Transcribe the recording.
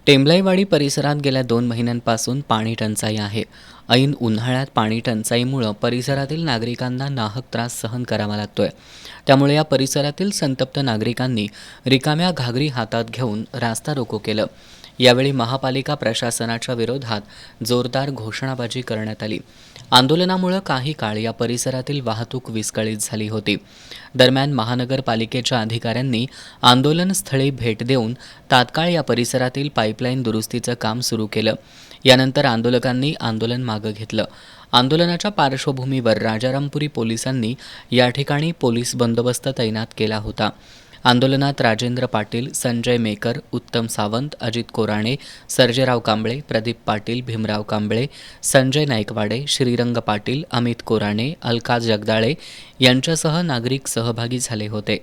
टेंबलाईवाडी परिसरात गेल्या 2 महिन्यांपासून पाणी टंचाई आहे. ऐन उन्हाळ्यात पाणी टंचाईमुळे परिसरातील नागरिकांना नाहक त्रास सहन करावा लागतोय. त्यामुळे या परिसरातील संतप्त नागरिकांनी रिकाम्या घागरी हातात घेऊन रास्ता रोको केलं. यावेळी महापालिका प्रशासनाच्या विरोधात जोरदार घोषणाबाजी करण्यात आली. आंदोलनामुळे काही काळ या परिसरातील वाहतूक विस्कळीत झाली होती. दरम्यान महानगरपालिकेच्या अधिकाऱ्यांनी आंदोलनस्थळी भेट देऊन तात्काळ या परिसरातील पाईपलाईन दुरुस्तीचं काम सुरू केलं. यानंतर आंदोलकांनी आंदोलन मागे घेतलं. आंदोलनाच्या पार्श्वभूमीवर राजारामपुरी पोलिसांनी या ठिकाणी पोलीस बंदोबस्त तैनात केला होता. आंदोलनात राजेंद्र पाटील, संजय मेकर, उत्तम सावंत, अजित कोराणे, सर्जेराव कांबळे, प्रदीप पाटील, भीमराव कांबळे, संजय नाईकवाडे, श्रीरंग पाटील, अमित कोराणे, अलका जगदाळे यांच्यासह नागरिक सहभागी झाले होते.